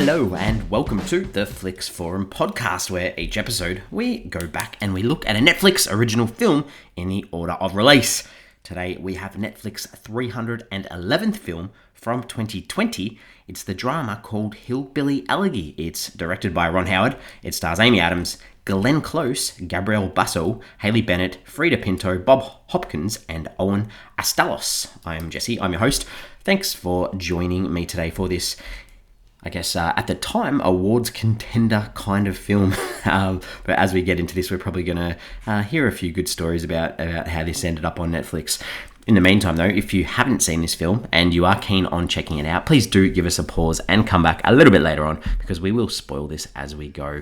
Hello and welcome to the Flix Forum podcast, where each episode we go back and we look at a Netflix original film in the order of release. Today we have Netflix 311th film from 2020. It's the drama called Hillbilly Elegy. It's directed by Ron Howard. It stars Amy Adams, Glenn Close, Gabriel Basso, Hayley Bennett, Freida Pinto, Bob Hopkins and Owen Asztalos. I'm Jesse, I'm your host. Thanks for joining me today for this, I guess, at the time, awards contender kind of film. But as we get into this, we're probably going to hear a few good stories about how this ended up on Netflix. In the meantime, though, if you haven't seen this film and you are keen on checking it out, please do give us a pause and come back a little bit later on, because we will spoil this as we go.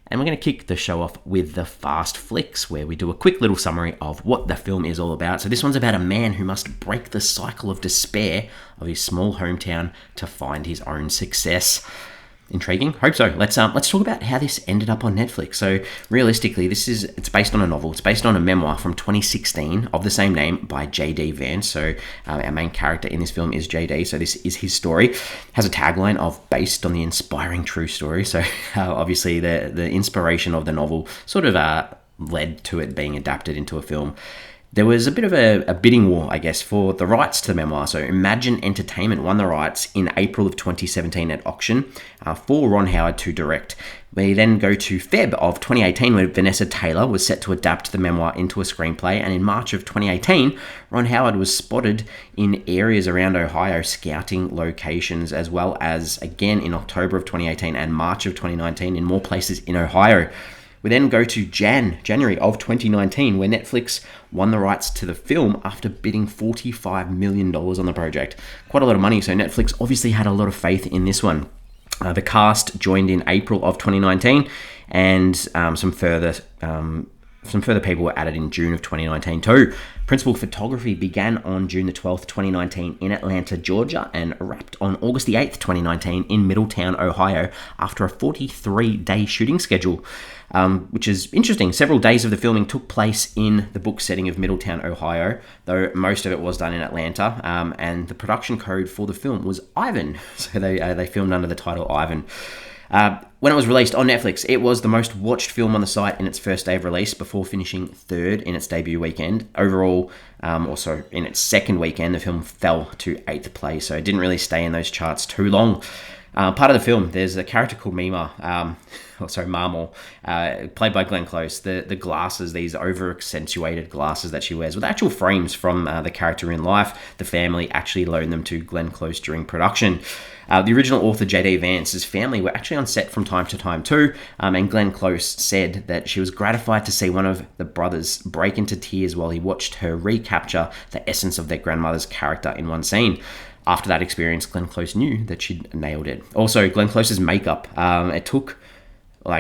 And we're going to kick the show off with the Fast Flicks, where we do a quick little summary of what the film is all about. So this one's about a man who must break the cycle of despair of his small hometown to find his own success. Intriguing? Hope so. Let's talk about how this ended up on Netflix. So realistically, it's based on a novel. It's based on a memoir from 2016 of the same name by J.D. Vance. So our main character in this film is J.D. So this is his story. It has a tagline of "based on the inspiring true story." So obviously the inspiration of the novel sort of led to it being adapted into a film. There was a bit of a bidding war, I guess, for the rights to the memoir. So Imagine Entertainment won the rights in April of 2017 at auction for Ron Howard to direct. We then go to Feb of 2018, where Vanessa Taylor was set to adapt the memoir into a screenplay. And in March of 2018, Ron Howard was spotted in areas around Ohio scouting locations, as well as again in October of 2018 and March of 2019 in more places in Ohio. We then go to January of 2019, where Netflix won the rights to the film after bidding $45 million on the project. Quite a lot of money, so Netflix obviously had a lot of faith in this one. The cast joined in April of 2019, and some further people were added in June of 2019 too. Principal photography began on June the 12th, 2019 in Atlanta, Georgia, and wrapped on August the 8th, 2019 in Middletown, Ohio, after a 43-day shooting schedule, which is interesting. Several days of the filming took place in the book setting of Middletown, Ohio, though most of it was done in Atlanta, and the production code for the film was Ivan, so they filmed under the title Ivan. When it was released on Netflix, it was the most watched film on the site in its first day of release, before finishing third in its debut weekend. Overall, also in its second weekend, the film fell to 8th place, so it didn't really stay in those charts too long. Part of the film, there's a character called Marmal, played by Glenn Close. The glasses, these over-accentuated glasses that she wears, with actual frames from the character in life. The family actually loaned them to Glenn Close during production. The original author, J.D. Vance's family, were actually on set from time to time too, and Glenn Close said that she was gratified to see one of the brothers break into tears while he watched her recapture the essence of their grandmother's character in one scene. After that experience, Glenn Close knew that she'd nailed it. Also, Glenn Close's makeup, it took,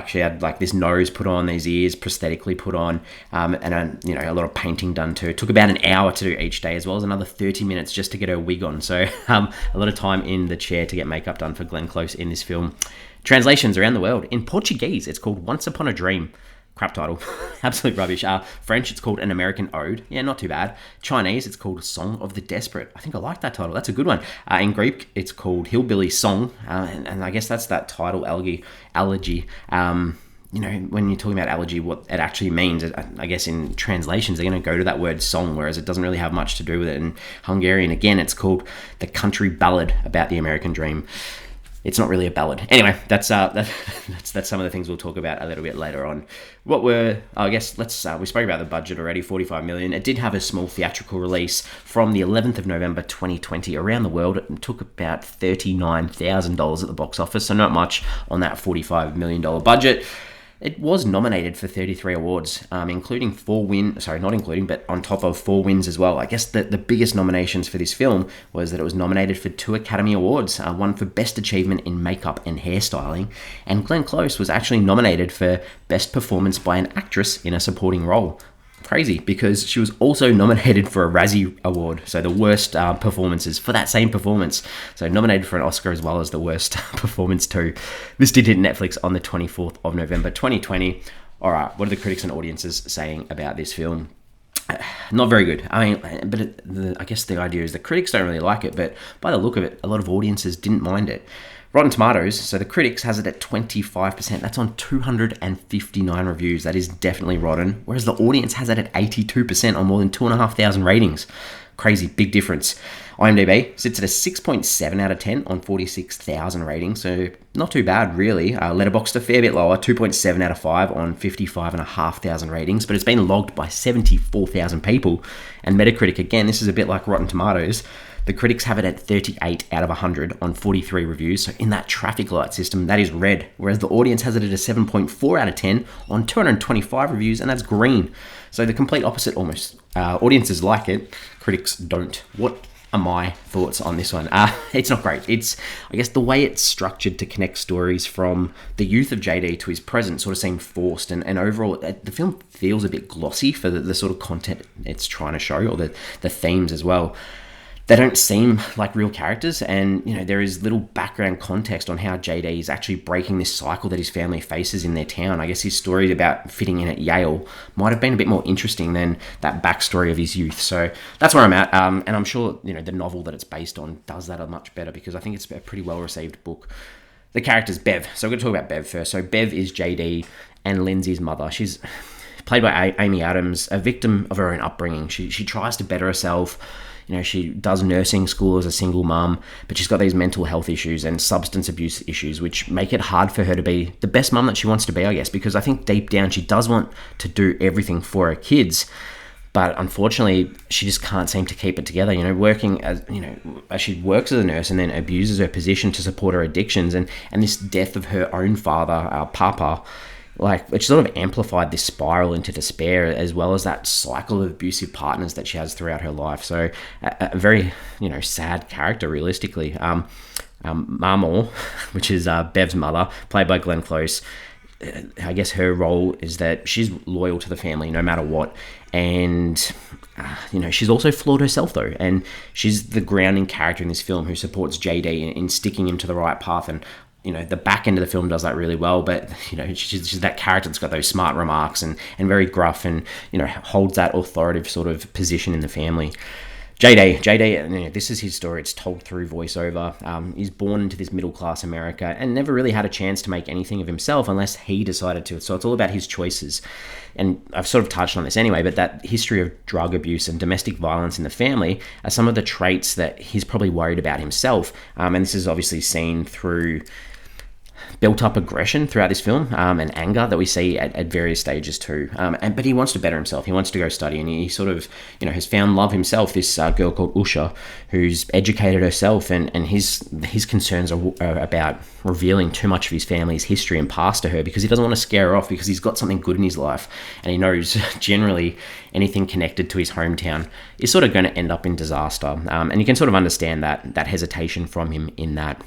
she had this nose put on, these ears prosthetically put on, and a lot of painting done too. It took about an hour to do each day, as well as another 30 minutes just to get her wig on. So a lot of time in the chair to get makeup done for Glenn Close in this film. Translations around the world. In Portuguese, it's called Once Upon a Dream. Crap title. Absolute rubbish. French, it's called An American Ode. Yeah, not too bad. Chinese, it's called Song of the Desperate. I think I like that title. That's a good one. In Greek, it's called Hillbilly Song. And I guess that's that title, elegy. When you're talking about elegy, what it actually means, I guess in translations, they're going to go to that word song, whereas it doesn't really have much to do with it. In Hungarian, again, it's called The Country Ballad About the American Dream. It's not really a ballad. Anyway, that's some of the things we'll talk about a little bit later on. We spoke about the budget already, $45 million. It did have a small theatrical release from the 11th of November 2020 around the world. It took about $39,000 at the box office, so not much on that $45 million budget. It was nominated for 33 awards, including 4 wins, but on top of 4 wins as well. I guess the biggest nominations for this film was that it was nominated for 2 Academy Awards, one for Best Achievement in Makeup and Hairstyling, and Glenn Close was actually nominated for Best Performance by an Actress in a Supporting Role. Crazy, because she was also nominated for a Razzie Award, so the worst performances for that same performance. So nominated for an Oscar as well as the worst performance too. This did hit Netflix on the 24th of November 2020. All right, what are the critics and audiences saying about this film? Not very good. I guess the idea is the critics don't really like it, but by the look of it, a lot of audiences didn't mind it. Rotten Tomatoes, so the critics has it at 25%. That's on 259 reviews. That is definitely rotten. Whereas the audience has it at 82% on more than 2,500 ratings. Crazy, big difference. IMDb sits at a 6.7 out of 10 on 46,000 ratings, so not too bad, really. Letterboxd a fair bit lower, 2.7 out of 5 on 55,500 ratings, but it's been logged by 74,000 people. And Metacritic, again, this is a bit like Rotten Tomatoes. The critics have it at 38 out of 100 on 43 reviews, so in that traffic light system, that is red, whereas the audience has it at a 7.4 out of 10 on 225 reviews, and that's green. So the complete opposite almost. Audiences like it, critics don't. What are my thoughts on this one? It's not great. It's, I guess, the way it's structured to connect stories from the youth of JD to his present sort of seemed forced, and overall the film feels a bit glossy for the sort of content it's trying to show, or the themes as well. They don't seem like real characters, and there is little background context on how JD is actually breaking this cycle that his family faces in their town. I guess his story about fitting in at Yale might have been a bit more interesting than that backstory of his youth. So that's where I'm at, and I'm sure the novel that it's based on does that much better, because I think it's a pretty well-received book. The character's Bev, so we're going to talk about Bev first. So Bev is JD and Lindsay's mother. She's played by Amy Adams, a victim of her own upbringing. She tries to better herself. She does nursing school as a single mum, but she's got these mental health issues and substance abuse issues, which make it hard for her to be the best mum that she wants to be, I guess, because I think deep down she does want to do everything for her kids, but unfortunately she just can't seem to keep it together. Working as she works as a nurse and then abuses her position to support her addictions, and this death of her own father, Papa, it sort of amplified this spiral into despair, as well as that cycle of abusive partners that she has throughout her life. So a very, sad character, realistically. Marmor, which is Bev's mother, played by Glenn Close, I guess her role is that she's loyal to the family no matter what. And, she's also flawed herself, though. And she's the grounding character in this film who supports JD in sticking him to the right path. And the back end of the film does that really well, but, she's that character that's got those smart remarks and very gruff and, holds that authoritative sort of position in the family. JD, this is his story. It's told through voiceover. He's born into this middle-class America and never really had a chance to make anything of himself unless he decided to. So it's all about his choices. And I've sort of touched on this anyway, but that history of drug abuse and domestic violence in the family are some of the traits that he's probably worried about himself. And this is obviously seen through built up aggression throughout this film, and anger that we see at various stages too. But he wants to better himself. He wants to go study, and he sort of, has found love himself. This girl called Usha, who's educated herself, and his concerns are about revealing too much of his family's history and past to her, because he doesn't want to scare her off, because he's got something good in his life, and he knows generally anything connected to his hometown is sort of going to end up in disaster. And you can sort of understand that hesitation from him in that.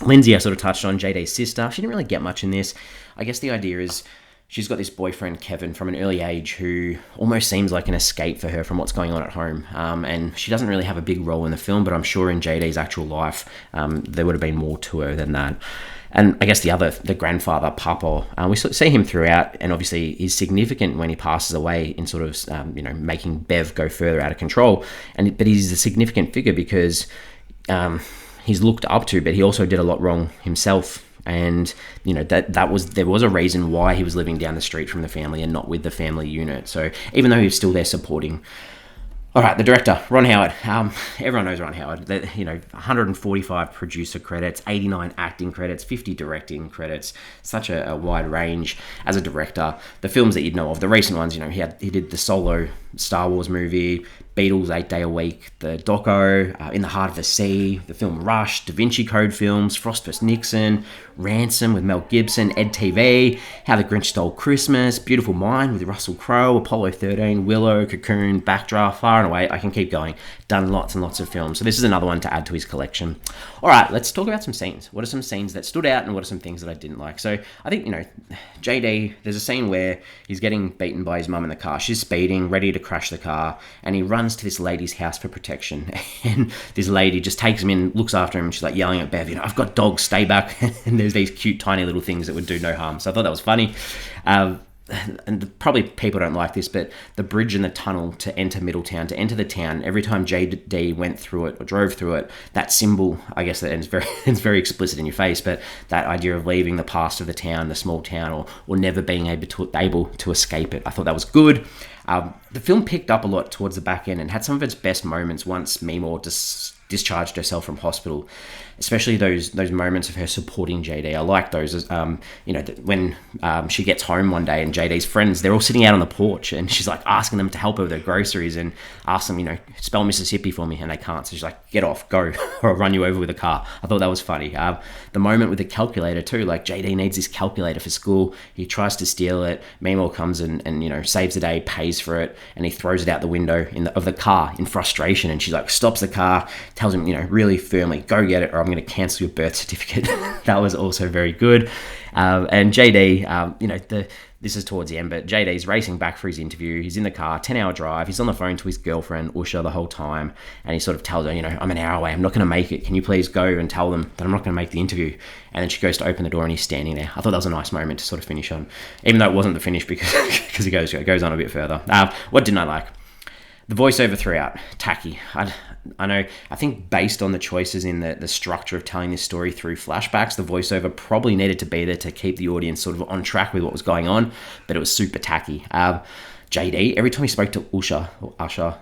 Lindsay, I sort of touched on, JD's sister. She didn't really get much in this. I guess the idea is she's got this boyfriend, Kevin, from an early age, who almost seems like an escape for her from what's going on at home. And she doesn't really have a big role in the film, but I'm sure in JD's actual life, there would have been more to her than that. And I guess the grandfather, Papa, we see him throughout, and obviously he's significant when he passes away in sort of, making Bev go further out of control. But he's a significant figure because he's looked up to, but he also did a lot wrong himself. And, there was a reason why he was living down the street from the family and not with the family unit. So even though he was still there supporting. All right, the director, Ron Howard. Everyone knows Ron Howard. 145 producer credits, 89 acting credits, 50 directing credits. Such a wide range as a director. The films that you'd know of, the recent ones, he did the Solo Star Wars movie, Beatles 8 Day a Week, the doco, In the Heart of the Sea, the film Rush, Da Vinci Code films, Frost vs. Nixon, Ransom with Mel Gibson, Ed TV, How the Grinch Stole Christmas, Beautiful Mind with Russell Crowe, Apollo 13, Willow, Cocoon, Backdraft, Far and Away. I can keep going. Done lots and lots of films. So this is another one to add to his collection. All right, let's talk about some scenes. What are some scenes that stood out and what are some things that I didn't like? So I think, JD, there's a scene where he's getting beaten by his mum in the car. She's speeding, ready to crash the car, and he runs to this lady's house for protection. And this lady just takes him in, looks after him, and she's like yelling at Bev, I've got dogs, stay back. And there's these cute tiny little things that would do no harm. So I thought that was funny. and probably people don't like this, but the bridge and the tunnel to enter Middletown, to enter the town, every time JD went through it or drove through it, that symbol, I guess that it's very explicit in your face, but that idea of leaving the past of the town, the small town, or never being able to escape it. I thought that was good. The film picked up a lot towards the back end and had some of its best moments once Meemaw discharged herself from hospital, especially those moments of her supporting JD. I like those. When she gets home one day and JD's friends, they're all sitting out on the porch and she's like asking them to help her with their groceries and ask them, spell Mississippi for me, and they can't. So she's like, get off, go, or I'll run you over with a car. I thought that was funny. The moment with the calculator too, like JD needs this calculator for school. He tries to steal it. Meemaw comes and saves the day, pays for it, and he throws it out the window of the car in frustration. And she like stops the car, tells him, really firmly, go get it or I'm going to cancel your birth certificate. That was also very good. And JD, this is towards the end, but JD's racing back for his interview. He's in the car, 10-hour drive. He's on the phone to his girlfriend, Usha, the whole time. And he sort of tells her, I'm an hour away. I'm not going to make it. Can you please go and tell them that I'm not going to make the interview? And then she goes to open the door and he's standing there. I thought that was a nice moment to sort of finish on, even though it wasn't the finish because he goes on a bit further. What didn't I like? The voiceover throughout, tacky. I think based on the choices in the structure of telling this story through flashbacks, the voiceover probably needed to be there to keep the audience sort of on track with what was going on, but it was super tacky. JD, every time he spoke to Usha,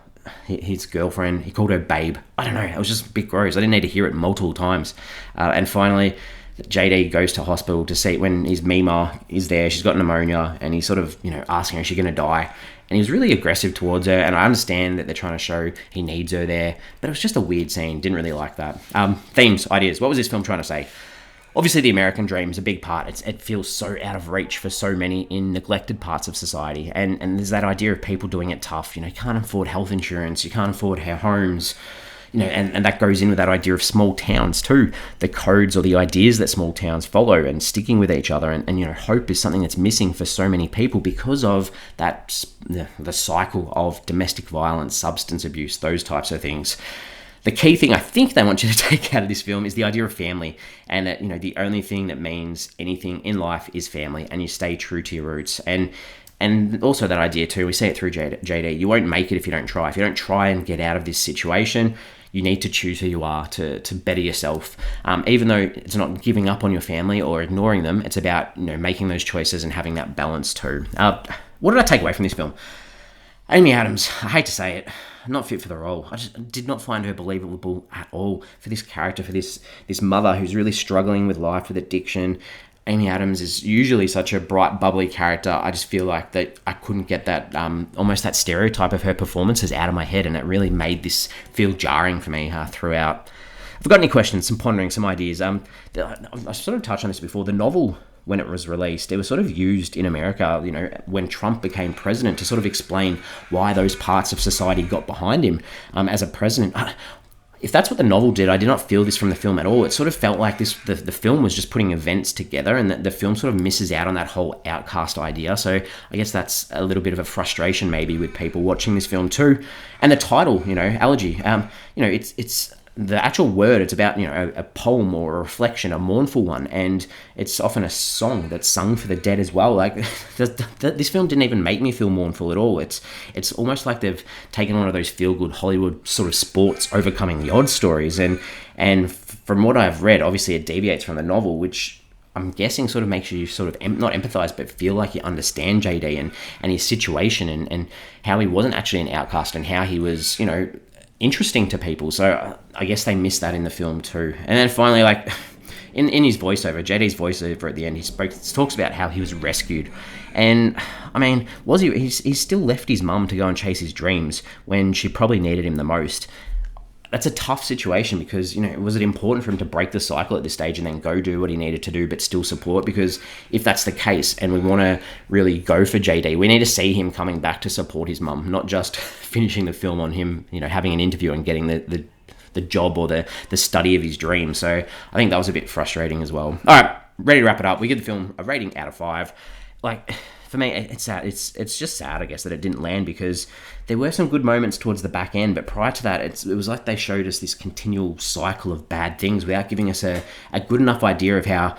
his girlfriend, he called her babe. I don't know, it was just a bit gross. I didn't need to hear it multiple times. And finally, JD goes to hospital to see when his Meemaw is there. She's got pneumonia, and he's sort of, asking her, is she going to die? And he was really aggressive towards her, and I understand that they're trying to show he needs her there, but it was just a weird scene. Didn't really like that. Themes, ideas. What was this film trying to say? Obviously, the American dream is a big part. It feels so out of reach for so many in neglected parts of society, and there's that idea of people doing it tough. You can't afford health insurance, you can't afford homes. And that goes in with that idea of small towns too, the codes or the ideas that small towns follow and sticking with each other. And hope is something that's missing for so many people because of that, the cycle of domestic violence, substance abuse, those types of things. The key thing I think they want you to take out of this film is the idea of family, and that, the only thing that means anything in life is family, and you stay true to your roots. And also that idea too, we see it through JD, you won't make it if you don't try. If you don't try and get out of this situation, you need to choose who you are to better yourself. Even though it's not giving up on your family or ignoring them, it's about making those choices and having that balance too. What did I take away from this film? Amy Adams, I hate to say it, not fit for the role. I just did not find her believable at all for this character, for this mother who's really struggling with life, with addiction. Amy Adams is usually such a bright, bubbly character. I just feel like that I couldn't get that, almost that stereotype of her performances out of my head, and it really made this feel jarring for me throughout. If I've got any questions, some pondering, some ideas. I sort of touched on this before. The novel, when it was released, it was sort of used in America, when Trump became president, to sort of explain why those parts of society got behind him as a president. If that's what the novel did, I did not feel this from the film at all. It sort of felt like the film was just putting events together, and that the film sort of misses out on that whole outcast idea. So I guess that's a little bit of a frustration maybe with people watching this film too. And the title, Elegy, it's the actual word, it's about, a poem or a reflection, a mournful one, and it's often a song that's sung for the dead as well. Like, this film didn't even make me feel mournful at all. It's almost like they've taken one of those feel-good Hollywood sort of sports overcoming the odds stories, and from what I've read, obviously it deviates from the novel, which I'm guessing sort of makes you sort of not empathize, but feel like you understand JD and his situation, and how he wasn't actually an outcast, and how he was, interesting to people. So I guess they missed that in the film too. And then finally, like in his voiceover, JD's voiceover at the end, he talks about how he was rescued. And I mean, he's still left his mum to go and chase his dreams when she probably needed him the most. That's a tough situation because, was it important for him to break the cycle at this stage and then go do what he needed to do but still support? Because if that's the case and we want to really go for JD, we need to see him coming back to support his mum, not just finishing the film on him, having an interview and getting the job or the study of his dream. So I think that was a bit frustrating as well. All right, ready to wrap it up. We give the film a rating out of 5. Like, for me, it's sad. It's just sad, I guess, that it didn't land, because there were some good moments towards the back end, but prior to that, it was like they showed us this continual cycle of bad things without giving us a good enough idea of how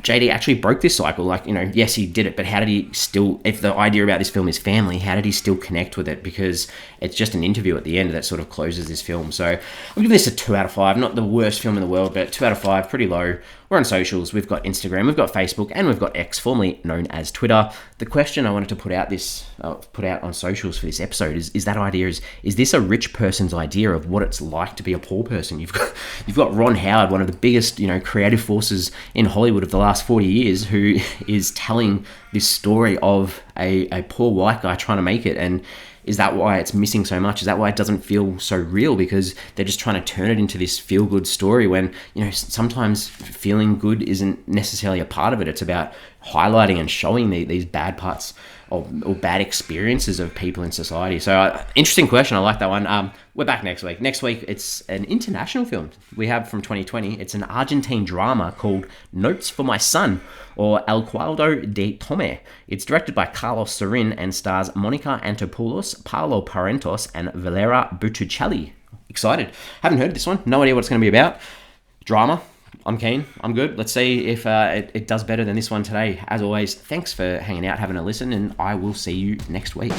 JD actually broke this cycle. Like, yes, he did it, but how did he still, if the idea about this film is family, how did he still connect with it? Because it's just an interview at the end that sort of closes this film. So I'm giving this a 2 out of 5. Not the worst film in the world, but 2 out of 5, pretty low. We're on socials. We've got Instagram, we've got Facebook, and we've got X, formerly known as Twitter. The question I wanted to put out on socials for this episode is that idea, is this a rich person's idea of what it's like to be a poor person? You've got Ron Howard, one of the biggest, creative forces in Hollywood of the last 40 years, who is telling this story of a poor white guy trying to make it. And is that why it's missing so much? Is that why it doesn't feel so real? Because they're just trying to turn it into this feel-good story when, sometimes feeling good isn't necessarily a part of it. It's about highlighting and showing these bad parts or bad experiences of people in society. So interesting question. I like that one. We're back next week. Next week, it's an international film we have from 2020. It's an Argentine drama called Notes for My Son, or El Cuarto de Tome. It's directed by Carlos Sarin and stars Monica Antopoulos, Paolo Parentos, and Valera Botticelli. Excited. Haven't heard of this one. No idea what it's going to be about. Drama. I'm keen. I'm good. Let's see if it does better than this one today. As always, thanks for hanging out, having a listen, and I will see you next week.